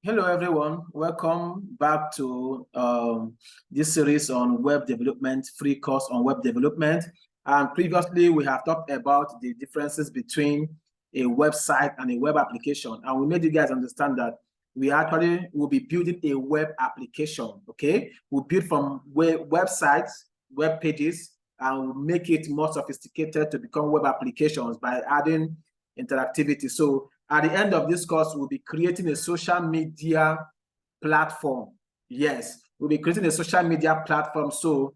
Hello, everyone. Welcome back to this series on web development, free course on web development. And previously, we have talked about the differences between a website and a web application. And we made you guys understand that we actually will be building a web application, okay? We'll build from websites, web pages, and we'll make it more sophisticated to become web applications by adding interactivity. So at the end of this course, we'll be creating a social media platform. Yes, we'll be creating a social media platform. So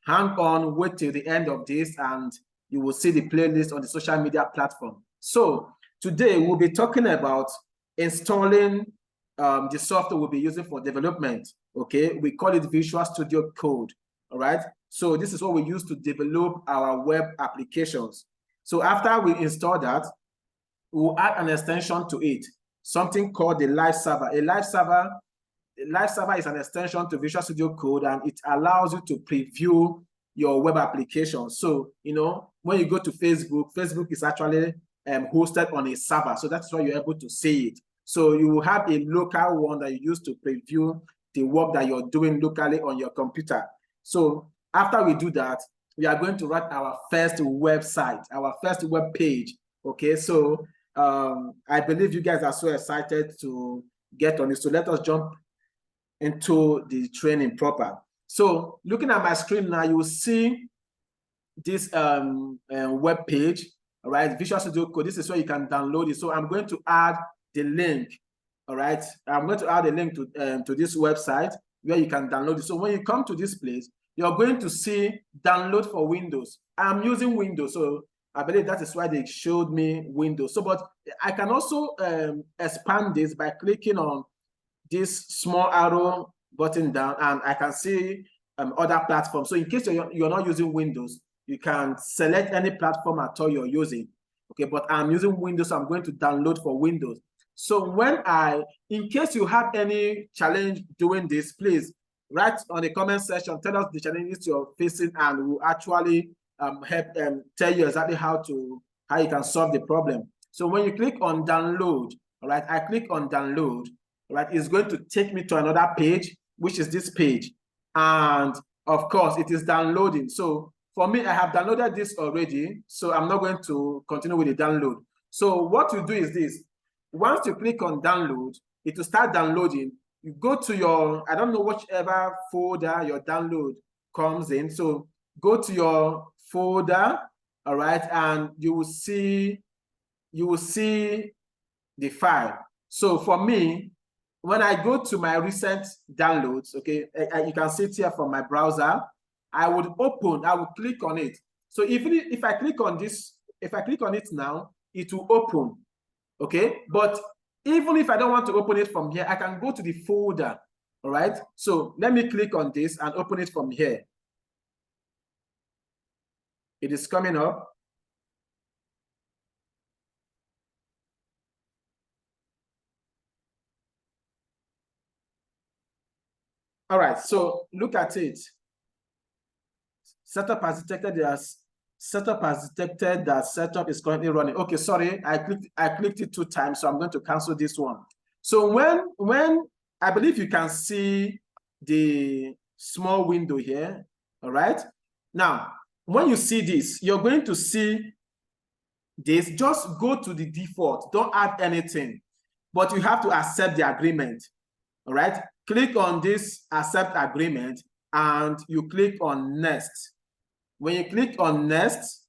hang on, wait till the end of this, and you will see the playlist on the social media platform. So today we'll be talking about installing the software we'll be using for development. Okay, we call it Visual Studio Code. All right. So this is what we use to develop our web applications. So after we install that, we'll add an extension to it, something called the live server. A live server is an extension to Visual Studio Code, and it allows you to preview your web application. So, you know, when you go to Facebook, Facebook is actually hosted on a server. So that's why you're able to see it. So you will have a local one that you use to preview the work that you're doing locally on your computer. So after we do that, we are going to write our first website, our first web page. Okay, so I believe you guys are so excited to get on it. So let us jump into the training proper. So looking at my screen now, you will see this web page, all right, Visual Studio Code. This is where you can download it. So I'm going to add the link, all right. I'm going to add a link to this website where you can download it. So when you come to this place, you're going to see download for Windows. I'm using Windows, so I believe that is why they showed me Windows. So, but I can also expand this by clicking on this small arrow button down, and I can see other platforms. So in case you're not using Windows, you can select any platform at all you're using. Okay, but I'm using Windows, so I'm going to download for Windows. So in case you have any challenge doing this, please write on the comment section, tell us the challenges you're facing, and we'll actually help tell you exactly how you can solve the problem. So when you click on download, all right, I click on download, all right, it's going to take me to another page, which is this page. And of course, it is downloading. So for me, I have downloaded this already, so I'm not going to continue with the download. So what you do is this. Once you click on download, it will start downloading. You go to your, I don't know, whichever folder your download comes in. So go to your folder, all right, and you will see the file. So for me, when I go to my recent downloads, okay, you can see it here from my browser. I will click on it. So if I click on this, if I click on it now, it will open, okay? But even if I don't want to open it from here, I can go to the folder, all right? So let me click on this and open it from here. It is coming up. All right, so look at it. Setup has detected that setup is currently running. Okay, sorry, I clicked it 2 times, so I'm going to cancel this one. So when I believe you can see the small window here, all right? Now, when you see this, you're going to see this. Just go to the default, don't add anything, but you have to accept the agreement, all right? Click on this accept agreement, and you click on next. When you click on next,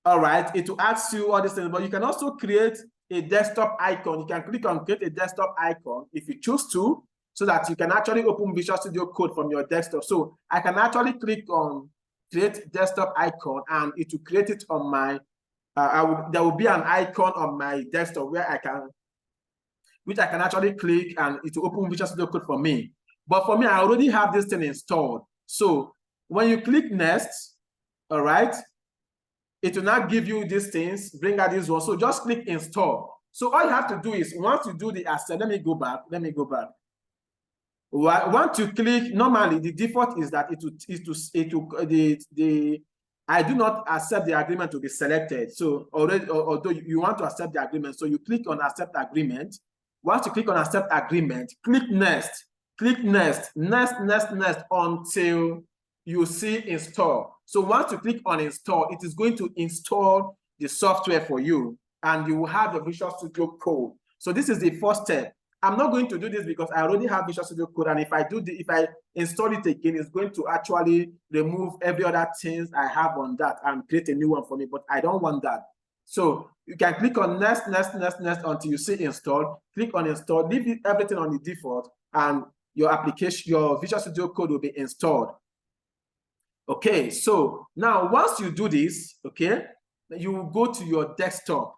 all right, it will ask you all these things, but you can also create a desktop icon. You can click on create a desktop icon if you choose to, so that you can actually open Visual Studio Code from your desktop. So I can actually click on create desktop icon, and it will create it on my, there will be an icon on my desktop which I can actually click, and it will open Visual Studio Code for me. But for me, I already have this thing installed. So when you click next, all right, it will not give you these things, bring out this one. So just click install. So all you have to do is, once you do the accept, let me go back. Once you click, normally the default is that I do not accept the agreement to be selected. So already, although you want to accept the agreement, so you click on accept agreement, Once you click on accept agreement, click next, next until you see install. So once you click on install, it is going to install the software for you, and you will have the Visual Studio Code. So this is the first step. I'm not going to do this because I already have Visual Studio Code, and if I install it again, it's going to actually remove every other things I have on that and create a new one for me, but I don't want that. So you can click on next until you see install. Click on install, leave everything on the default, and your application, your Visual Studio Code will be installed. Okay, so now once you do this, okay, you will go to your desktop.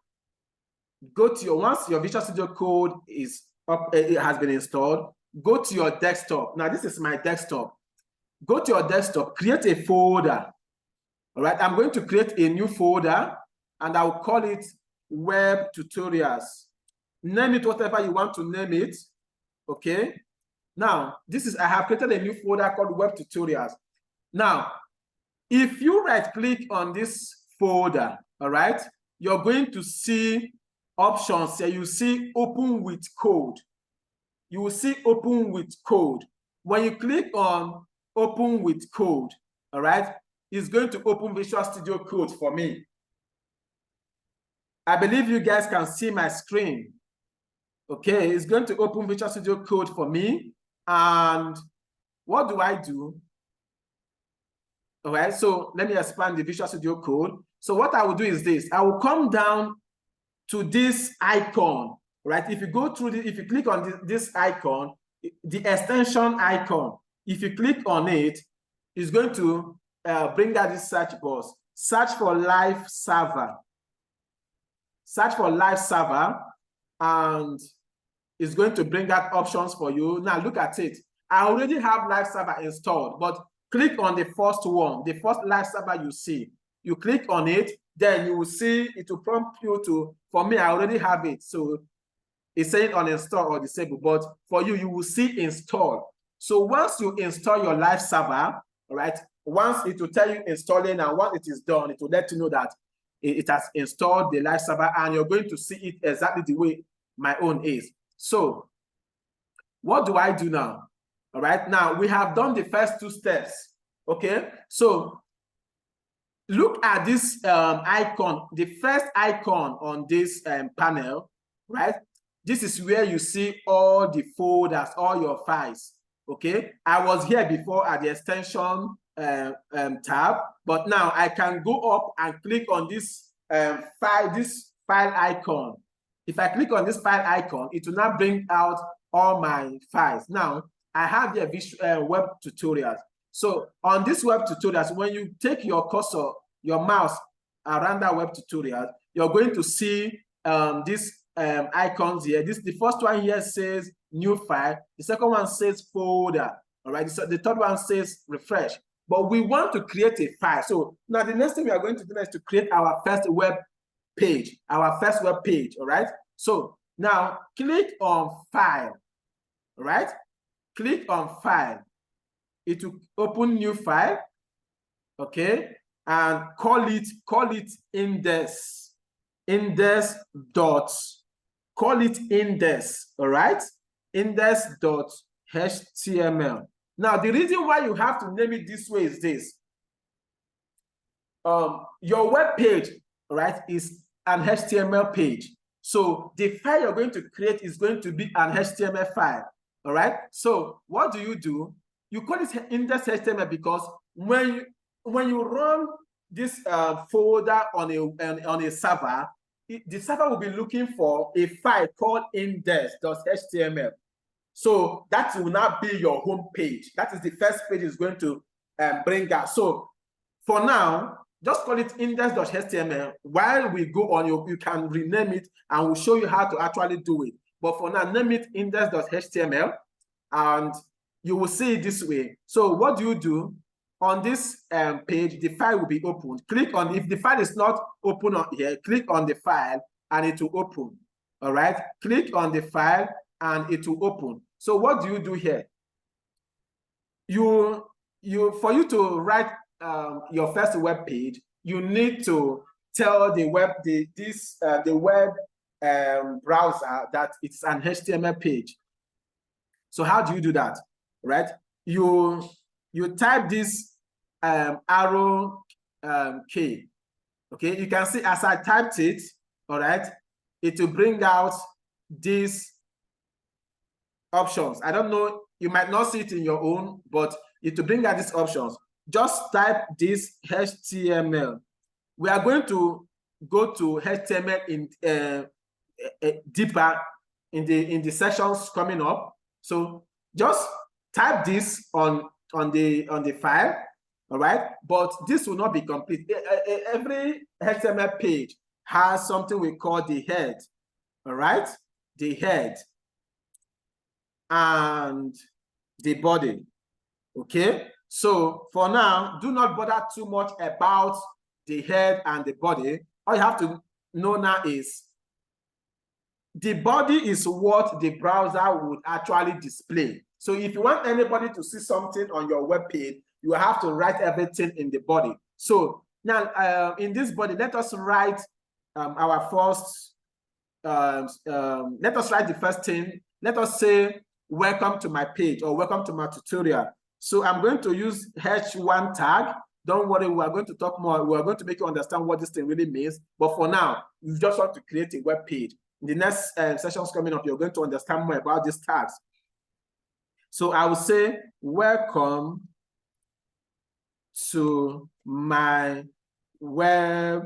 Once your Visual Studio Code is up, it has been installed, go to your desktop. Now this is my desktop. Go to your desktop, create a folder. All right, I'm going to create a new folder, and I'll call it Web Tutorials. Name it whatever you want to name it. Okay. Now, I have created a new folder called Web Tutorials. Now, if you right-click on this folder, all right, you're going to see options here. You see Open with Code. You will see Open with Code. When you click on Open with Code, all right, it's going to open Visual Studio Code for me. I believe you guys can see my screen. Okay, it's going to open Visual Studio Code for me. And what do I do? All right, so let me expand the Visual Studio Code. So what I will do is this. I will come down to this icon, right? If you go through if you click on this icon, the extension icon, if you click on it, it's going to bring out this search box. Search for Live Server. Search for Live Server, and it's going to bring out options for you. Now look at it. I already have Live Server installed, but click on the first one, the first Live Server you see. You click on it, then you will see it will prompt you to, for me, I already have it. So it's saying uninstall or disable, but for you, you will see install. So once you install your Live Server, all right, once it will tell you installing, and once it is done, it will let you know that it has installed the Live Server, and you're going to see it exactly the way my own is. So what do I do now? All right, now we have done the first two steps. Okay, so look at this icon, the first icon on this panel, right? This is where you see all the folders, all your files. Okay, I was here before at the extension tab, but now I can go up and click on this file icon. If I click on this file icon, it will now bring out all my files. Now I have the web tutorials. So on this web tutorials, when you take your cursor, your mouse around that web tutorial, you're going to see these icons here. The first one here says new file. The second one says folder. All right. So the third one says refresh. But we want to create a file. So now the next thing we are going to do is to create our first web page. Our first web page. All right. So now click on file. All right. Click on file. It will open new file. Okay. And call it index. Call it index, all right? Index.html. Now, the reason why you have to name it this way is this. Your web page, right, is an HTML page. So the file you're going to create is going to be an HTML file, all right? So what do? You call it index.html because when you run this folder on a server, the server will be looking for a file called index.html. So that will not be your home page. That is the first page is going to bring out. So for now, just call it index.html. While we go on, you can rename it, and we'll show you how to actually do it. But for now, name it index.html, and you will see it this way. So what do? On this page, the file will be opened. Click on, if the file is not open on here, click on the file and it will open. All right, click on the file and it will open. So what do you do here? For you to write your first web page, you need to tell the web browser that it's an HTML page. So how do you do that, right? You type this arrow key. Okay, you can see as I typed it, all right, it will bring out these options. I don't know, you might not see it in your own, but it will bring out these options. Just type this HTML. We are going to go to HTML in deeper in the sessions coming up. So just type this on the file, all right? But this will not be complete. Every HTML page has something we call the head, all right? The head and the body, okay? So for now, do not bother too much about the head and the body. All you have to know now is the body is what the browser would actually display. So if you want anybody to see something on your web page, you have to write everything in the body. So now in this body, let us write our first, let us write the first thing. Let us say, welcome to my page or welcome to my tutorial. So I'm going to use H1 tag. Don't worry, we are going to talk more. We are going to make you understand what this thing really means. But for now, you just want to create a web page. In the next sessions coming up, you're going to understand more about these tags. So I will say, welcome to my web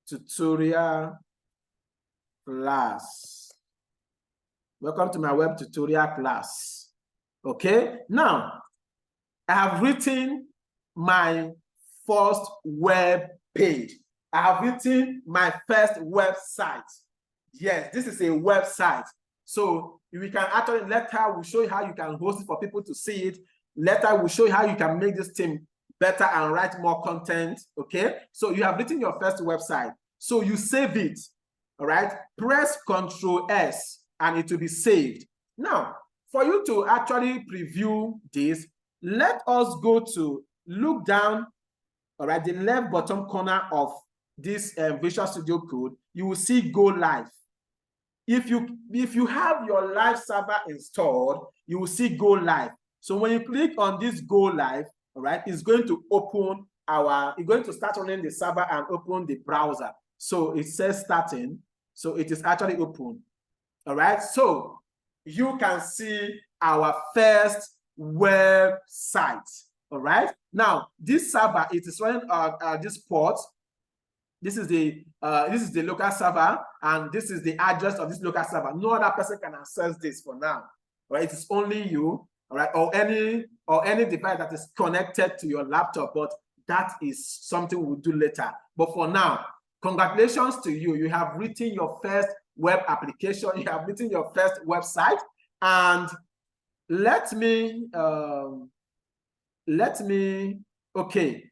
tutorial class. Welcome to my web tutorial class. Okay, now I have written my first web page. I have written my first website. Yes, this is a website. So we can actually, later we'll show you how you can host it for people to see it. Later we'll show you how you can make this thing better and write more content, okay? So you have written your first website. So you save it, all right? Press Ctrl S and it will be saved. Now, for you to actually preview this, let us go to, look down, all right, the left bottom corner of this Visual Studio Code, you will see Go Live. If you have your live server installed, you will see Go Live. So when you click on this Go Live, all right, it's going to open it's going to start running the server and open the browser. So it says starting, so it is actually open. All right, so you can see our first website. All right, now this server, it is running this port. This is the local server, and this is the address of this local server. No other person can access this for now. Right? It is only you, all right, or any device that is connected to your laptop. But that is something we'll do later. But for now, congratulations to you. You have written your first web application. You have written your first website, and let me okay.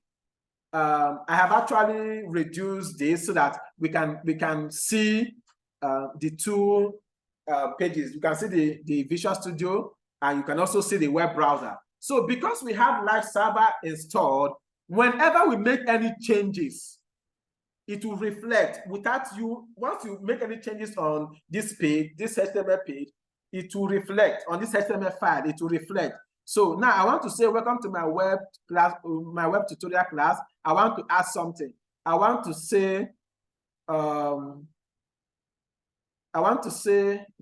I have actually reduced this so that we can see the two pages. You can see the Visual Studio, and you can also see the web browser. So because we have live server installed, whenever we make any changes, it will reflect without you. Once you make any changes on this page, this HTML page, it will reflect on this HTML file. It will reflect. So now I want to say, welcome to my web class, my web tutorial class. I want to add something. I want to say, okay,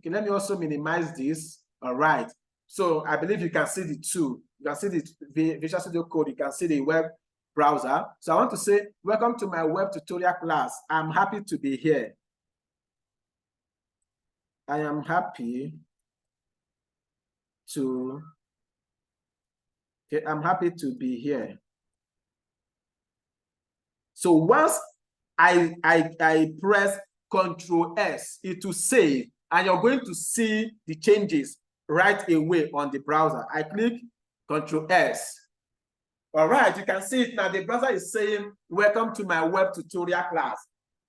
let me also minimize this. All right. So I believe you can see the two. You can see the Visual Studio Code. You can see the web browser. So I want to say, welcome to my web tutorial class. I'm happy to be here. I am happy to, okay, I'm happy to be here. So once I press Ctrl S, it will save, and you're going to see the changes right away on the browser. I click Ctrl S. All right, you can see it now. The browser is saying, welcome to my web tutorial class.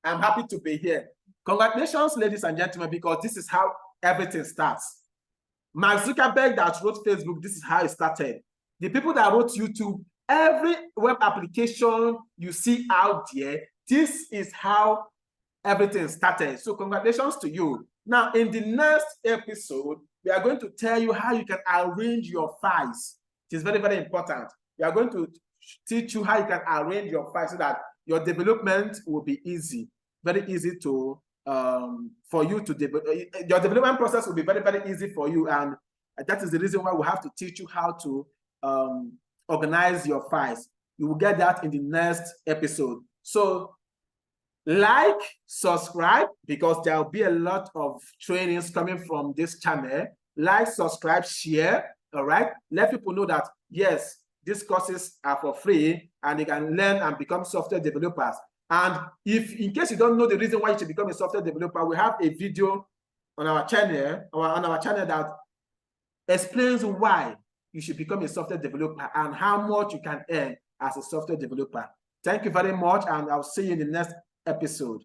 I'm happy to be here. Congratulations, ladies and gentlemen, because this is how everything starts. Mark Zuckerberg that wrote Facebook, this is how it started. The people that wrote YouTube, every web application you see out there, this is how everything started. So congratulations to you. Now, in the next episode, we are going to tell you how you can arrange your files. It is very, very important. We are going to teach you how you can arrange your files so that your development will be easy, very easy to for you to develop. Your development process will be very, very easy for you, and that is the reason why we have to teach you how to organize your files. You will get that in the next episode. So like, subscribe, because there will be a lot of trainings coming from this channel. Like, subscribe, share. All right, let people know that yes, these courses are for free and they can learn and become software developers. And if in case you don't know the reason why you should become a software developer, we have a video on our channel that explains why you should become a software developer and how much you can earn as a software developer. Thank you very much, and I'll see you in the next episode.